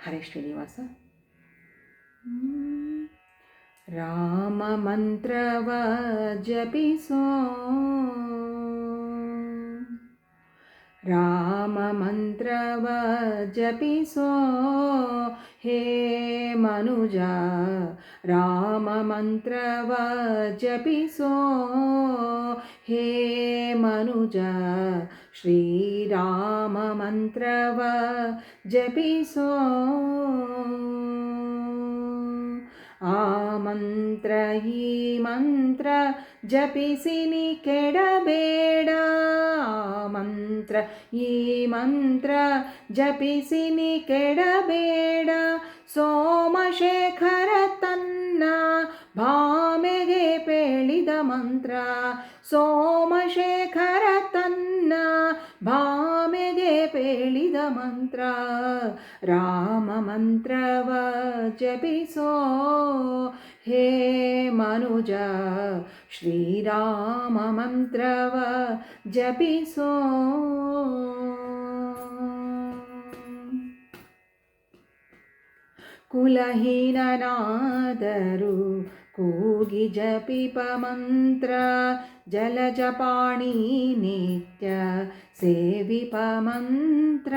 ಹರೇ ಶ್ರೀನಿವಾಸ. ರಾಮ ಮಂತ್ರವ ಜಪಿಸೋ, ರಾಮ ಮಂತ್ರವ ಜಪಿಸೋ ಹೇ ಮನುಜ, ರಾಮ ಮಂತ್ರವ ಜಪಿಸೋ ಹೇ ಮನುಜ, ಶ್ರೀರಾಮ ಮಂತ್ರವ ಜಪಿಸೋ. ಆ ಮಂತ್ರ ಈ ಮಂತ್ರ ಜಪಿಸಿ ನೀ ಕೆಡಬೇಡ, ಆ ಮಂತ್ರ ಈ ಮಂತ್ರ ಜಪಿಸಿ ನೀ ಕೆಡಬೇಡ. ಸೋಮಶೇಖರ ತನ್ನ ಭಾಮೆಗೆ ಪೇಳಿದ ಮಂತ್ರ, ಸೋಮಶೇಖರ ತನ್ನ ಭಾಮೆಗೆ ಪೇಳಿದ ಮಂತ್ರ. ರಾಮ ಮಂತ್ರವ ಜಪಿಸೋ ಹೇ ಮನುಜ, ಶ್ರೀರಾಮ ಮಂತ್ರವ ಜಪಿಸೋ. ಕುಲಹೀನನಾದರೂ ಕೂಗಿ ಜಪಿಪ ಮಂತ್ರ, ಜಲಜಪಾಣಿ ನಿತ್ಯ ಸೇವಿಪ ಮಂತ್ರ.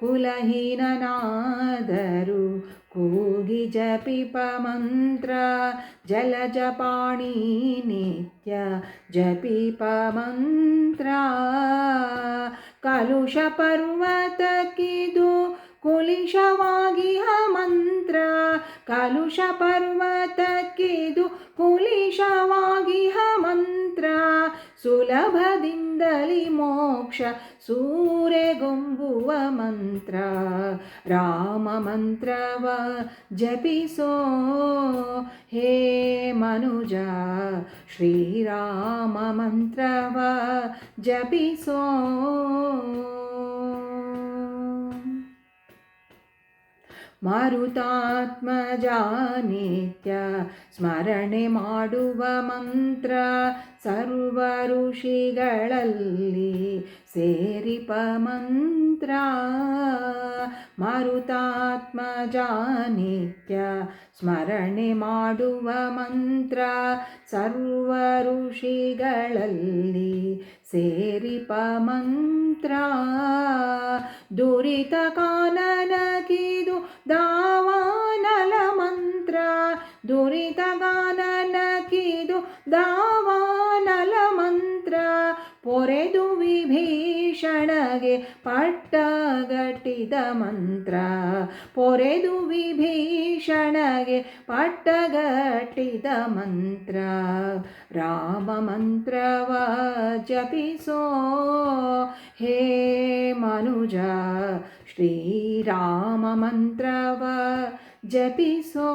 ಕುಲಹೀನನಾದರೂ ಕೂಗಿ ಜಪಿಪ ಮಂತ್ರ, ಜಲಜಪಾಣಿ ನಿತ್ಯ ಜಪಿಪ ಮಂತ್ರ. ಕಲುಷ ಪರ್ವತಕ್ಕಿದು ಕುಲಿಶವಾಗಿಹ ಮಂತ್ರ, ಕಲುಷ ಪರ್ವತಕ್ಕಿದು ಕುಲಿಶವಾಗಿಹ ಮಂತ್ರ. ಸುಲಭದಿಂದಲಿ ಮೋಕ್ಷ ಸೂರೆಗೊಂಬುವ ಮಂತ್ರ. ರಾಮ ಮಂತ್ರವ ಜಪಿಸೋ ಹೇ ಮನುಜ, ಶ್ರೀರಾಮ ಮಂತ್ರವ ಜಪಿಸೋ. ಮಾರುತಾತ್ಮಜ ನಿತ್ಯ ಸ್ಮರಣೆ ಮಾಡುವ ಮಂತ್ರ, ಸರ್ವ ಋಷಿಗಳಲ್ಲಿ ಸೇರಿಪ ಮಂತ್ರ. ಮಾರುತಾತ್ಮಜ ನಿತ್ಯ ಸ್ಮರಣೆ ಮಾಡುವ ಮಂತ್ರ, ಸರ್ವ ಋಷಿಗಳಲ್ಲಿ ಸೇರಿಪ ಮಂತ್ರ. ದುರಿತ ಕಾನನಕಿದು ದಾವಾನಲ ಮಂತ್ರ, ದುರಿತ ಕಾನನಕಿದು ದಾವಾನಲ ಮಂತ್ರ. ಪೊರೆದು ವಿಭೀಷಣಗೆ ಪಟ್ಟಗಟ್ಟಿದ ಮಂತ್ರ, ಪೊರೆದು ವಿಭೀಷಣಗೆ ಪಟ್ಟಗಟ್ಟಿದ ಮಂತ್ರ. ರಾಮ ಮಂತ್ರವ ಜಪಿಸೋ ಹೇ ಮನುಜ, ಶ್ರೀರಾಮ ಮಂತ್ರವ ಜಪಿಸೋ.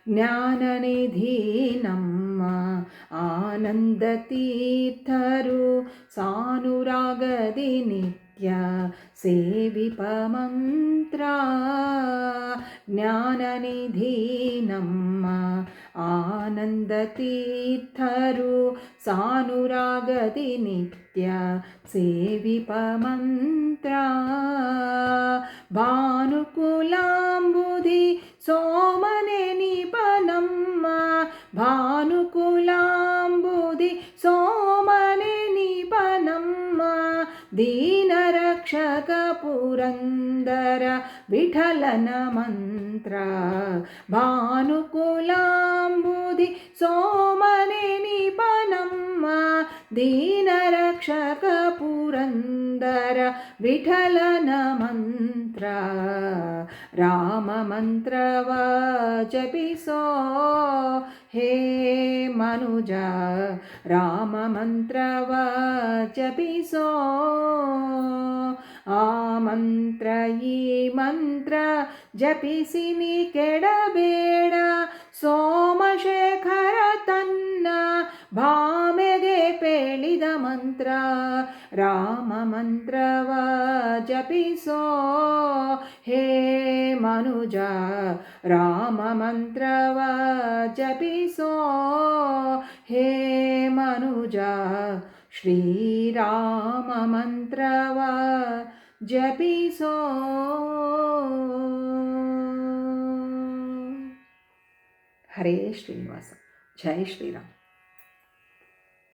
ಜ್ಞಾನನಿಧಿ ನಮ್ಮ ಆನಂದ ತೀರ್ಥರು ಸಾನುರಾಗದಿ ನಿತ್ಯ ಸೇವಿಪ ಮಂತ್ರ. ಜ್ಞಾನನಿಧಿ ನಮ್ಮ ಆನಂದ ತೀರ್ಥರು ಸಾನುರಾಗದಿ ನಿತ್ಯ ಸೇವಿಪ ಮಂತ್ರ. ಭಾನುಕುಲಾಂಬುಧಿ ಸೋಮನೆ ನಿಪ ನಮ್ಮ, ಭಾನುಕುಲಾಂಬುಧಿ ಸೋಮನೆ ನಿಪ ನಮ್ಮ. ದೀನ ರಕ್ಷಕ ಪುರಂದರ ವಿಠಲನ ಮಂತ್ರ, ಭಾನುಕುಲಾಂಬುಧಿ ಸೋಮನೆ ನಿಪ ನಮ್ಮ. ದೀನ ರಕ್ಷಕ ಪುರಂದರ ವಿಠಲನ ಮಂತ್ರ. ರಾಮ ಮಂತ್ರವ ಜಪಿಸೋ ಹೇ ಮನುಜ, ರಾಮ ಮಂತ್ರವ ಜಪಿಸೋ. ಆ ಮಂತ್ರ ಈ ಮಂತ್ರ ಜಪಿಸಿ ನೀ ಕೆಡಬೇಡ. ಸೋಮಶೇಖರ ತನ್ನ ಭಾಮೆಗೆ ಪೇಳಿದ ಮಂತ್ರ. ರಾಮ ಮಂತ್ರವ ಜಪಿಸೋ ಹೇ ಮನುಜ, ರಾಮ ಮಂತ್ರವ ಜಪಿಸೋ ಹೇ ಮನುಜ ಶ್ರೀರಾಮ ಮಂತ್ರವ ಜಪಿಸೋ. ಹರೇ ಶ್ರೀನಿವಾಸ. ಜೈ ಶ್ರೀರಾಮ್.